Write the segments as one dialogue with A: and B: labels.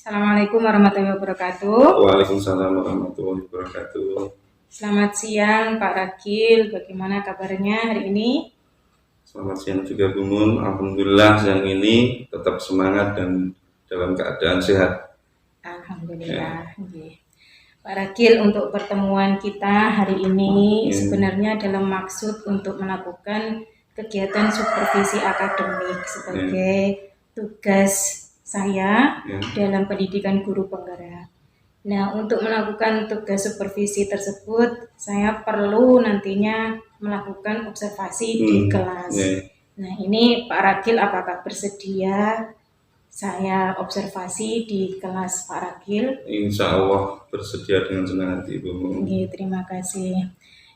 A: Assalamualaikum warahmatullahi wabarakatuh.
B: Waalaikumsalam warahmatullahi wabarakatuh.
A: Selamat siang Pak Rakil, bagaimana kabarnya hari ini?
B: Selamat siang juga Bu Mun. Alhamdulillah siang ini tetap semangat dan dalam keadaan sehat.
A: Alhamdulillah. Pak Rakil, untuk pertemuan kita hari ini sebenarnya dalam maksud untuk melakukan kegiatan supervisi akademik sebagai tugas saya dalam pendidikan guru penggerak. Nah, untuk melakukan tugas supervisi tersebut, saya perlu nantinya melakukan observasi di kelas. Nah, ini Pak Rakil apakah bersedia saya observasi di kelas Pak Rakil?
B: Insya Allah bersedia dengan senang hati Bu.
A: Terima kasih.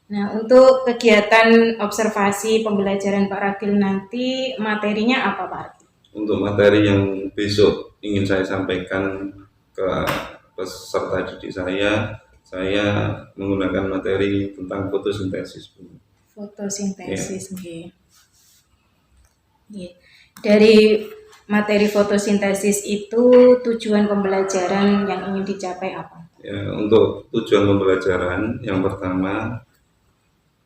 A: Nah, untuk kegiatan observasi pembelajaran Pak Rakil nanti materinya apa Pak Rakil?
B: Untuk materi yang besok ingin saya sampaikan ke peserta didik saya menggunakan materi tentang fotosintesis.
A: Fotosintesis, Dari materi fotosintesis itu tujuan pembelajaran yang ingin dicapai apa?
B: Ya, untuk tujuan pembelajaran yang pertama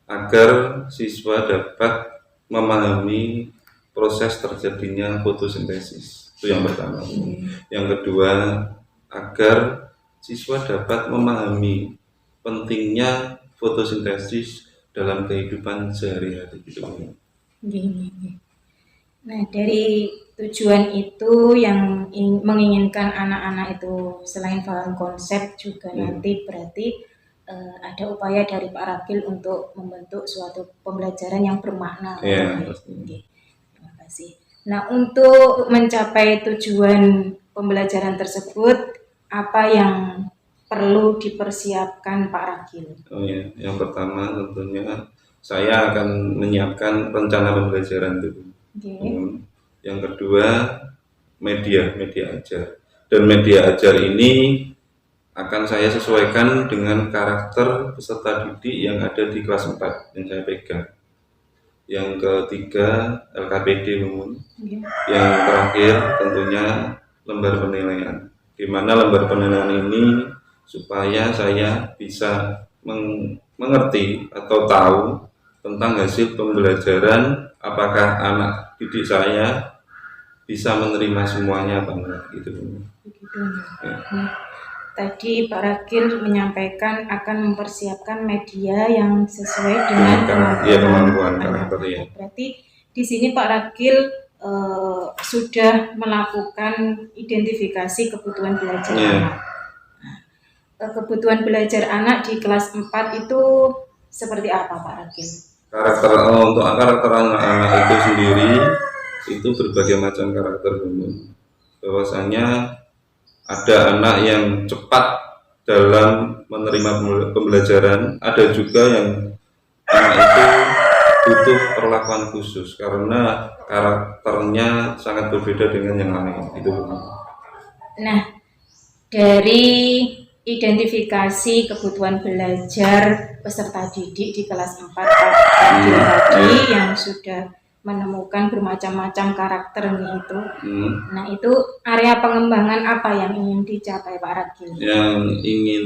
B: agar siswa dapat memahami proses terjadinya fotosintesis, itu yang pertama. Yang kedua, agar siswa dapat memahami pentingnya fotosintesis dalam kehidupan sehari-hari.
A: Nah, dari tujuan itu yang menginginkan anak-anak itu selain paham konsep juga nanti berarti ada upaya dari Pak Rakil untuk membentuk suatu pembelajaran yang bermakna. Terima kasih. Nah, untuk mencapai tujuan pembelajaran tersebut, apa yang perlu dipersiapkan Pak Rakil?
B: Yang pertama tentunya saya akan menyiapkan rencana pembelajaran itu. Yang kedua, media ajar. Dan media ajar ini akan saya sesuaikan dengan karakter peserta didik yang ada di kelas 4 yang saya pegang. Yang ketiga, LKPD umum. Yang terakhir tentunya lembar penilaian. Di mana lembar penilaian ini supaya saya bisa mengerti atau tahu tentang hasil pembelajaran, apakah anak didik saya bisa menerima semuanya apa enggak gitu.
A: Tadi Pak Rakil menyampaikan akan mempersiapkan media yang sesuai dengan
B: kemampuan karakter.
A: Berarti di sini Pak Rakil sudah melakukan identifikasi kebutuhan belajar anak. Kebutuhan belajar anak di kelas 4 itu seperti apa Pak Rakil?
B: Untuk karakter anak-anak itu sendiri itu berbagai macam karakter umum. Bahwasanya ada anak yang cepat dalam menerima pembelajaran, ada juga yang anak itu butuh perlakuan khusus karena karakternya sangat berbeda dengan yang lain. Itu.
A: Nah, dari identifikasi kebutuhan belajar peserta didik di kelas 4 tadi yang sudah menemukan bermacam-macam karakter itu. Nah, itu area pengembangan apa yang ingin dicapai Pak Rakil?
B: Yang ingin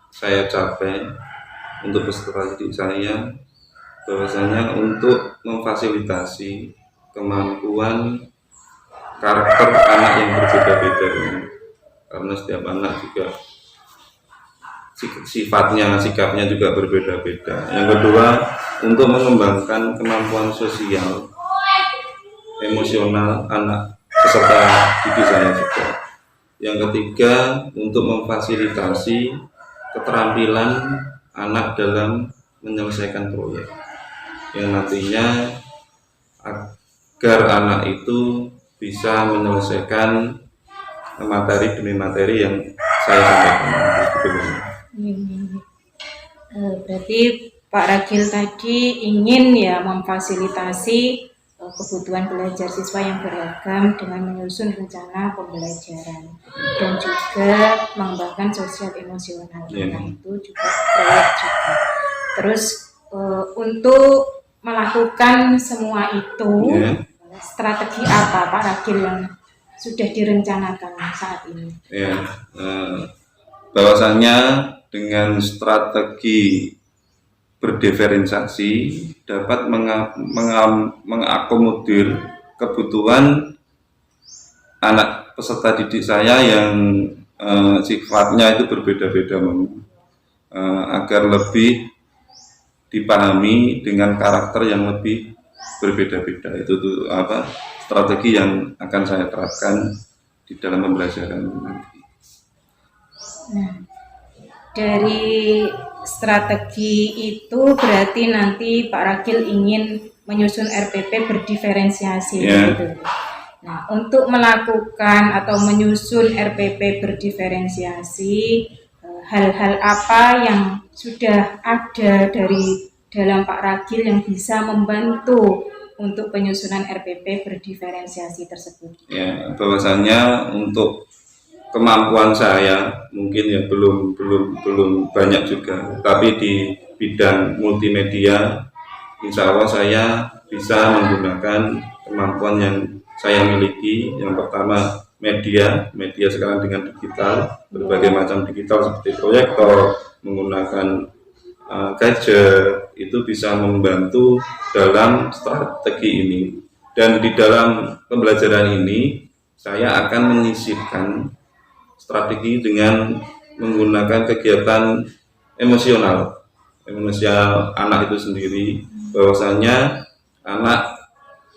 B: saya capai untuk peserta didik saya bahwasanya untuk memfasilitasi kemampuan karakter anak yang berbeda-beda, karena setiap anak juga sikapnya juga berbeda-beda. Yang kedua, untuk mengembangkan kemampuan sosial, emosional anak peserta didik saya juga. Yang ketiga, untuk memfasilitasi keterampilan anak dalam menyelesaikan proyek, yang nantinya agar anak itu bisa menyelesaikan materi demi materi yang saya sampaikan.
A: Berarti Pak Rakil tadi ingin ya memfasilitasi kebutuhan belajar siswa yang beragam dengan menyusun rencana pembelajaran dan juga mengembangkan sosial emosional. Nah, itu juga proyek juga. Terus untuk melakukan semua itu strategi apa Pak Rakil yang sudah direncanakan saat ini?
B: Ya, bahwasannya dengan strategi berdiferensiasi dapat mengakomodir kebutuhan anak peserta didik saya yang sifatnya itu berbeda-beda, agar lebih dipahami dengan karakter yang lebih berbeda-beda. Itu tuh strategi yang akan saya terapkan di dalam pembelajaran nanti.
A: Nah, dari strategi itu berarti nanti Pak Ragil ingin menyusun RPP berdiferensiasi, gitu. Nah, untuk melakukan atau menyusun RPP berdiferensiasi, hal-hal apa yang sudah ada dari dalam Pak Ragil yang bisa membantu untuk penyusunan RPP berdiferensiasi tersebut?
B: Ya, bahwasannya untuk kemampuan saya mungkin ya belum banyak juga, tapi di bidang multimedia insya Allah saya bisa menggunakan kemampuan yang saya miliki. Yang pertama media sekarang dengan digital, berbagai macam digital seperti proyektor, menggunakan gadget, itu bisa membantu dalam strategi ini. Dan di dalam pembelajaran ini saya akan menyisipkan strategi dengan menggunakan kegiatan emosional anak itu sendiri, bahwasanya anak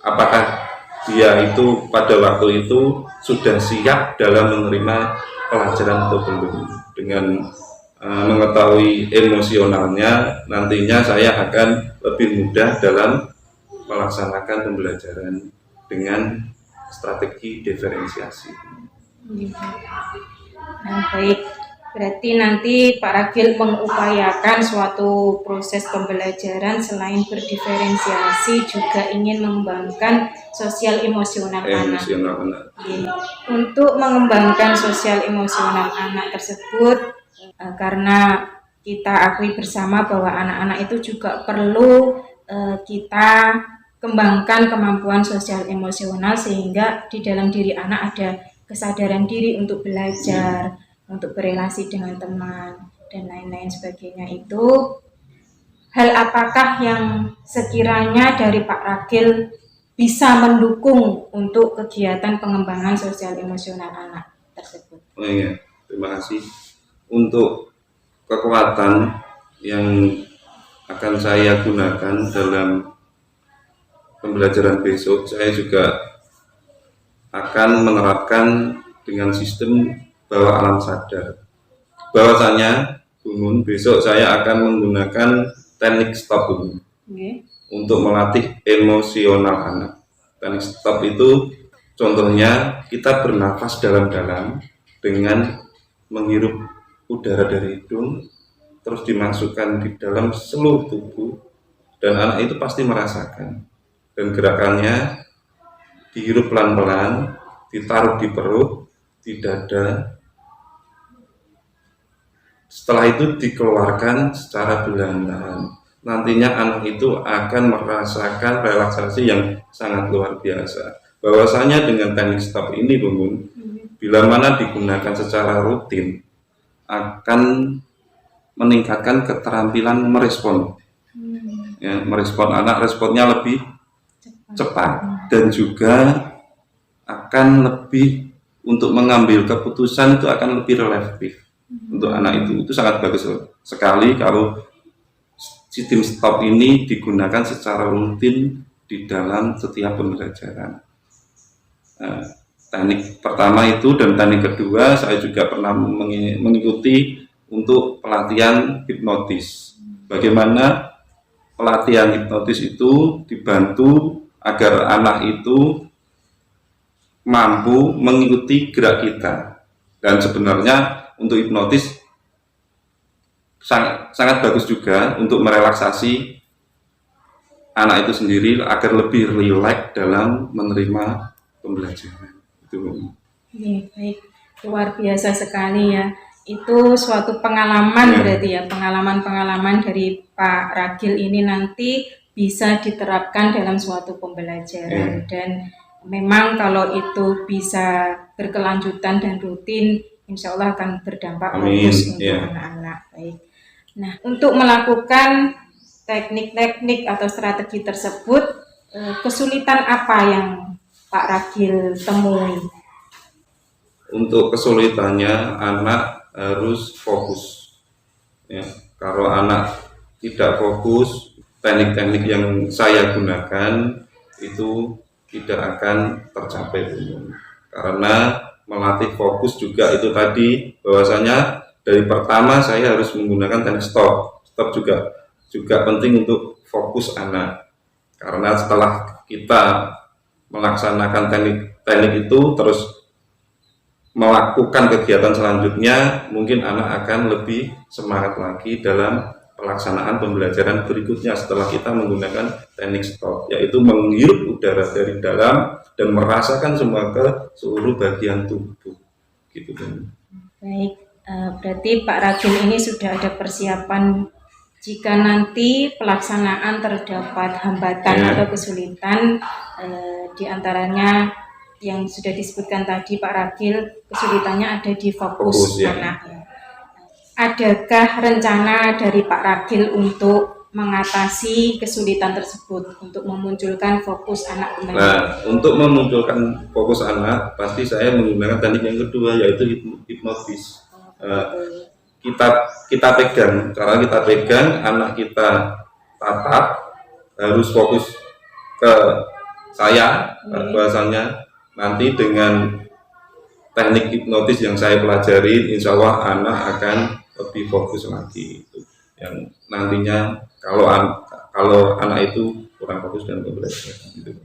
B: apakah dia itu pada waktu itu sudah siap dalam menerima pelajaran atau belum. Dengan mengetahui emosionalnya, nantinya saya akan lebih mudah dalam melaksanakan pembelajaran dengan strategi diferensiasi.
A: Nah, baik, berarti nanti Pak Ragil mengupayakan suatu proses pembelajaran selain berdiferensiasi juga ingin mengembangkan sosial emosional anak. Untuk mengembangkan sosial emosional anak tersebut, karena kita akui bersama bahwa anak-anak itu juga perlu kita kembangkan kemampuan sosial emosional, sehingga di dalam diri anak ada kesadaran diri untuk belajar, untuk berelasi dengan teman, dan lain-lain sebagainya. Itu hal apakah yang sekiranya dari Pak Ragil bisa mendukung untuk kegiatan pengembangan sosial emosional anak tersebut?
B: Oh iya, terima kasih. Untuk kekuatan yang akan saya gunakan dalam pembelajaran besok, saya juga akan menerapkan dengan sistem bawah alam sadar. Bahwasanya Bungun, besok saya akan menggunakan teknik stop Bungun untuk melatih emosional anak. Teknik stop itu contohnya kita bernafas dalam-dalam dengan menghirup udara dari hidung, terus dimasukkan di dalam seluruh tubuh, dan anak itu pasti merasakan. Dan gerakannya dihirup pelan-pelan, ditaruh di perut, di dada. Setelah itu dikeluarkan secara perlahan-lahan. Nantinya anak itu akan merasakan relaksasi yang sangat luar biasa. Bahwasanya dengan teknik stop ini, Bungun, bila mana digunakan secara rutin, akan meningkatkan keterampilan merespon. Ya, merespon anak, responnya lebih cepat, dan juga akan lebih untuk mengambil keputusan itu akan lebih relatif. Untuk anak itu sangat bagus sekali kalau sistem stop ini digunakan secara rutin di dalam setiap pembelajaran. Teknik pertama itu, dan teknik kedua saya juga pernah mengikuti untuk pelatihan hipnotis. Bagaimana pelatihan hipnotis itu dibantu agar anak itu mampu mengikuti gerak kita. Dan sebenarnya untuk hipnotis sangat bagus juga untuk merelaksasi anak itu sendiri agar lebih rileks dalam menerima pembelajaran. Itu.
A: Ya, baik, luar biasa sekali ya. Itu suatu pengalaman berarti ya, pengalaman-pengalaman dari Pak Ragil ini nanti bisa diterapkan dalam suatu pembelajaran dan memang kalau itu bisa berkelanjutan dan rutin, insya Allah akan berdampak
B: Amin.
A: bagus untuk
B: Ya.
A: anak-anak. Baik. Nah, untuk melakukan teknik-teknik atau strategi tersebut, kesulitan apa yang Pak Ragil temui?
B: Untuk kesulitannya, anak harus fokus. Ya, kalau anak tidak fokus, teknik-teknik yang saya gunakan itu tidak akan tercapai, karena melatih fokus juga itu tadi, bahwasanya dari pertama saya harus menggunakan teknik stop juga penting untuk fokus anak, karena setelah kita melaksanakan teknik itu terus melakukan kegiatan selanjutnya, mungkin anak akan lebih semangat lagi dalam pelaksanaan pembelajaran berikutnya setelah kita menggunakan teknik stop, yaitu menghirup udara dari dalam dan merasakan semua ke seluruh bagian tubuh gitu kan.
A: Baik, berarti Pak Ragil ini sudah ada persiapan jika nanti pelaksanaan terdapat hambatan atau kesulitan, diantaranya yang sudah disebutkan tadi Pak Ragil, kesulitannya ada di fokus anak. Adakah rencana dari Pak Ragil untuk mengatasi kesulitan tersebut, untuk memunculkan fokus anak kembali?
B: Nah, untuk memunculkan fokus anak, pasti saya menggunakan teknik yang kedua, yaitu hipnotis. Kita pegang, cara kita pegang, anak kita tatap, harus fokus ke saya, bahasanya nanti dengan teknik hipnotis yang saya pelajari, insya Allah anak akan lebih fokus lagi. Yang nantinya kalau anak itu kurang fokus dan belajar. Gitu.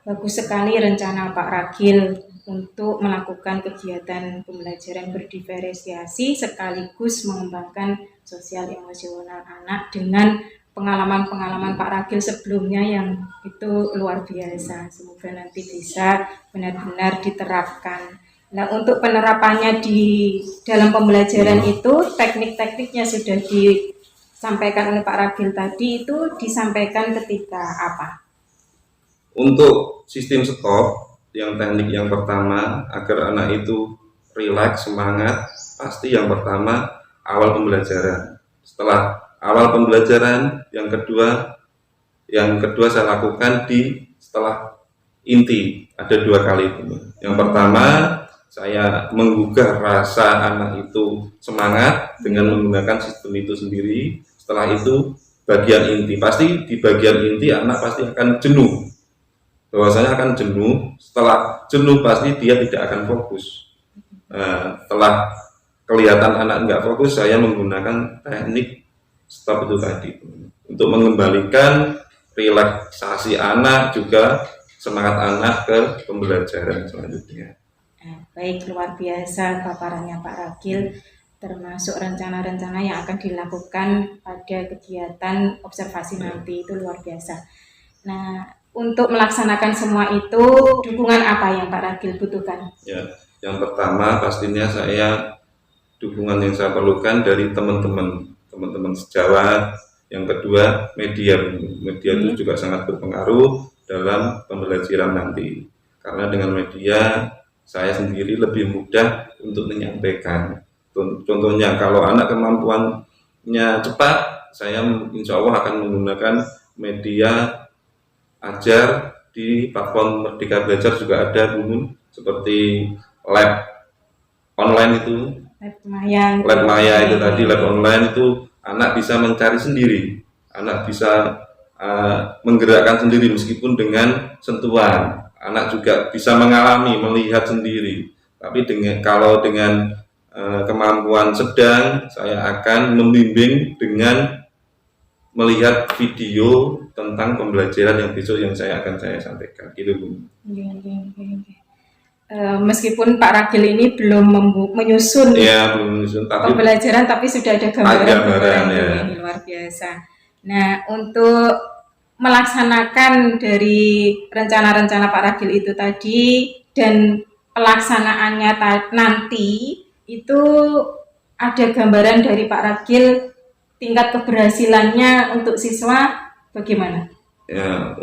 A: Bagus sekali rencana Pak Ragil untuk melakukan kegiatan pembelajaran berdiferensiasi sekaligus mengembangkan sosial emosional anak dengan pengalaman-pengalaman Pak Ragil sebelumnya yang itu luar biasa. Semoga nanti bisa benar-benar diterapkan. Nah, untuk penerapannya di dalam pembelajaran itu, teknik-tekniknya sudah disampaikan oleh Pak Ragil tadi, itu disampaikan ketika apa?
B: Untuk sistem stop, yang teknik yang pertama, agar anak itu rileks, semangat, pasti yang pertama awal pembelajaran. Setelah awal pembelajaran, yang kedua saya lakukan setelah inti, ada 2 kali. Yang pertama, saya menggugah rasa anak itu semangat dengan menggunakan sistem itu sendiri. Setelah itu bagian inti, pasti di bagian inti anak pasti akan jenuh, bahwasanya akan jenuh. Setelah jenuh pasti dia tidak akan fokus. Setelah kelihatan anak nggak fokus, saya menggunakan teknik stop itu tadi untuk mengembalikan relaksasi anak, juga semangat anak ke pembelajaran selanjutnya.
A: Baik, luar biasa paparannya Pak Ragil, termasuk rencana-rencana yang akan dilakukan pada kegiatan observasi nanti, itu luar biasa. Nah, untuk melaksanakan semua itu, dukungan apa yang Pak Ragil butuhkan?
B: Ya, yang pertama pastinya dukungan yang saya perlukan dari teman-teman sejawat. Yang kedua, media itu juga sangat berpengaruh dalam pembelajaran nanti, karena dengan media saya sendiri lebih mudah untuk menyampaikan. Contohnya, kalau anak kemampuannya cepat, saya insya Allah akan menggunakan media ajar di platform Merdeka Belajar, juga ada seperti lab online itu, lab maya itu tadi, lab online itu anak bisa mencari sendiri, anak bisa menggerakkan sendiri meskipun dengan sentuhan. Anak juga bisa mengalami, melihat sendiri. Tapi kalau dengan kemampuan sedang, saya akan membimbing dengan melihat video tentang pembelajaran yang besok yang saya sampaikan. Gitu, Bu.
A: Meskipun Pak Ragil ini belum menyusun, pembelajaran, tapi sudah ada gambaran ya. Ini luar biasa. Nah, untuk melaksanakan dari rencana-rencana Pak Ragil itu tadi dan pelaksanaannya nanti, itu ada gambaran dari Pak Ragil tingkat keberhasilannya untuk siswa bagaimana?
B: Ya,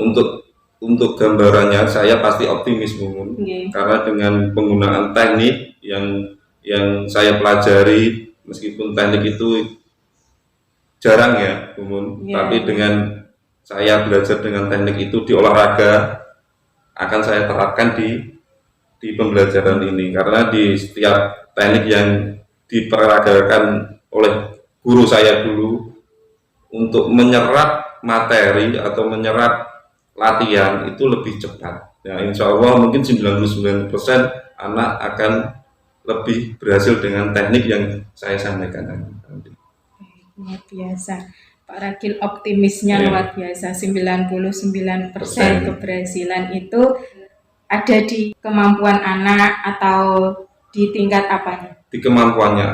B: untuk gambarannya saya pasti optimis, Mumun.
A: Nggih.
B: Karena dengan penggunaan teknik yang saya pelajari, meskipun teknik itu jarang ya, Mumun, tapi dengan saya belajar dengan teknik itu di olahraga akan saya terapkan di pembelajaran ini, karena di setiap teknik yang diperagakan oleh guru saya dulu untuk menyerap materi atau menyerap latihan itu lebih cepat. Ya, insya Allah mungkin 99% anak akan lebih berhasil dengan teknik yang saya sampaikan nanti.
A: Luar biasa. Pak Ragil optimisnya luar biasa. 99% keberhasilan itu ada di kemampuan anak atau di tingkat apanya? Di
B: kemampuannya.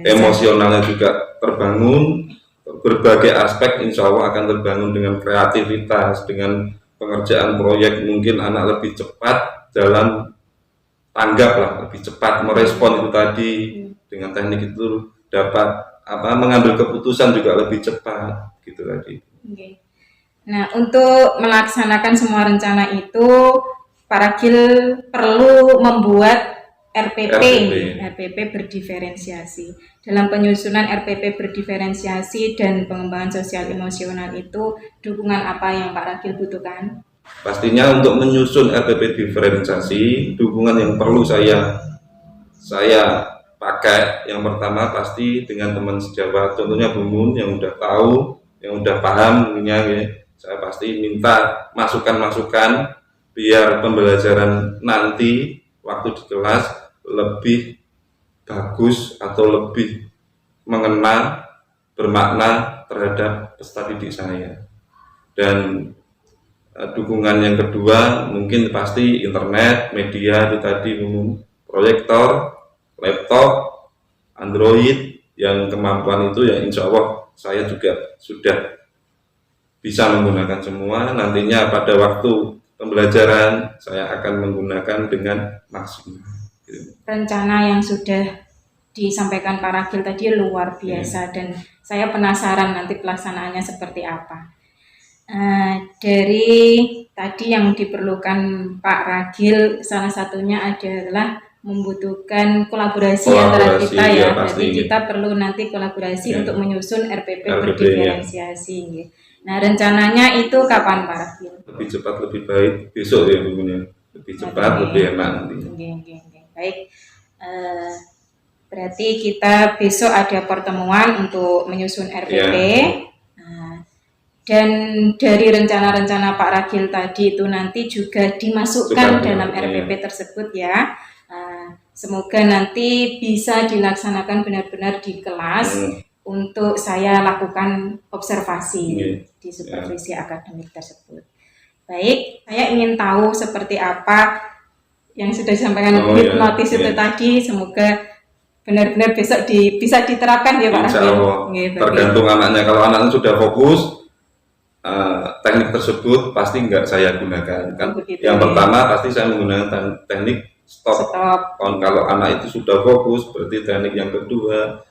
B: Emosionalnya juga terbangun, berbagai aspek insya Allah akan terbangun dengan kreativitas, dengan pengerjaan proyek mungkin anak lebih cepat dalam tanggap lah, lebih cepat merespon itu tadi, dengan teknik itu dapat mengambil keputusan juga lebih cepat gitu tadi.
A: Nah, untuk melaksanakan semua rencana itu Pak Ragil perlu membuat RPP berdiferensiasi. Dalam penyusunan RPP berdiferensiasi dan pengembangan sosial emosional itu dukungan apa yang Pak Ragil butuhkan?
B: Pastinya untuk menyusun RPP diferensiasi, dukungan yang perlu saya pakai yang pertama pasti dengan teman sejawat, contohnya Bu Mun yang udah tahu, yang udah paham ya, saya pasti minta masukan-masukan biar pembelajaran nanti waktu di kelas lebih bagus atau lebih mengena, bermakna terhadap peserta didik saya. Dan dukungan yang kedua mungkin pasti internet, media itu tadi, proyektor, laptop, Android, yang kemampuan itu ya insya Allah saya juga sudah bisa menggunakan semua. Nantinya pada waktu pembelajaran saya akan menggunakan dengan maksimal.
A: Rencana yang sudah disampaikan Pak Ragil tadi luar biasa dan saya penasaran nanti pelaksanaannya seperti apa. Dari tadi yang diperlukan Pak Ragil salah satunya adalah membutuhkan kolaborasi antara kita ya. Jadi kita perlu nanti kolaborasi untuk menyusun RPP berdiferensiasi. Nah, rencananya itu kapan Pak Ragil?
B: Lebih cepat lebih baik besok ya, Bu. Lebih cepat lebih enak nanti.
A: Baik. Berarti kita besok ada pertemuan untuk menyusun RPP. Dan dari rencana-rencana Pak Ragil tadi itu nanti juga dimasukkan dalam RPP tersebut ya. Semoga nanti bisa dilaksanakan benar-benar di kelas untuk saya lakukan observasi di supervisi akademik tersebut. Baik, saya ingin tahu seperti apa yang sudah disampaikan hipnotis itu tadi. Semoga benar-benar besok bisa diterapkan ya Pak Ragil.
B: Tergantung anaknya. Kalau anaknya sudah fokus, teknik tersebut pasti enggak saya gunakan. Yang pertama pasti saya menggunakan teknik stop. Kalau anak itu sudah fokus, berarti teknik yang kedua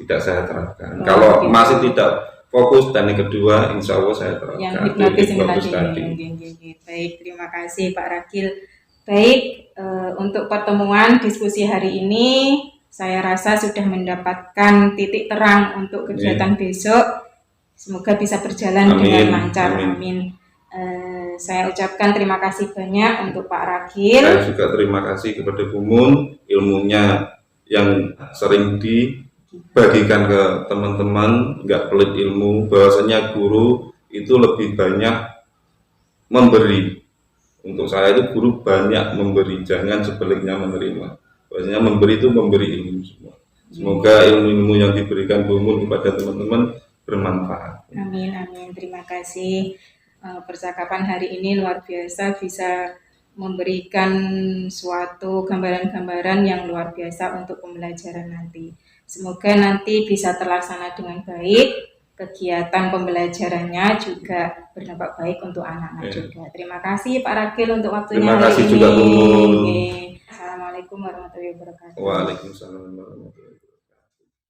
B: tidak saya terapkan. Kalau masih tidak fokus, teknik kedua insya Allah saya terapkan.
A: Yang hipnotis tadi. Baik, terima kasih Pak Ragil. Baik, untuk pertemuan diskusi hari ini saya rasa sudah mendapatkan titik terang untuk kegiatan besok. Semoga bisa berjalan dengan lancar. Amin. Saya ucapkan terima kasih banyak untuk Pak Ragil.
B: Saya juga terima kasih kepada Bu Mun, ilmunya yang sering dibagikan ke teman-teman, nggak pelit ilmu, bahwasanya guru itu lebih banyak memberi. Untuk saya itu guru banyak memberi, jangan sebaliknya menerima. Bahwasanya memberi itu memberi ilmu semua. Semoga ilmu-ilmu yang diberikan Bu Mun kepada teman-teman bermanfaat.
A: Amin, amin. Terima kasih. Percakapan hari ini luar biasa, bisa memberikan suatu gambaran-gambaran yang luar biasa untuk pembelajaran nanti. Semoga nanti bisa terlaksana dengan baik, kegiatan pembelajarannya juga berdampak baik untuk anak-anak juga. Terima kasih Pak Ragil untuk waktunya
B: hari ini. Terima kasih juga Bu.
A: Assalamualaikum warahmatullahi wabarakatuh.
B: Waalaikumsalam warahmatullahi wabarakatuh.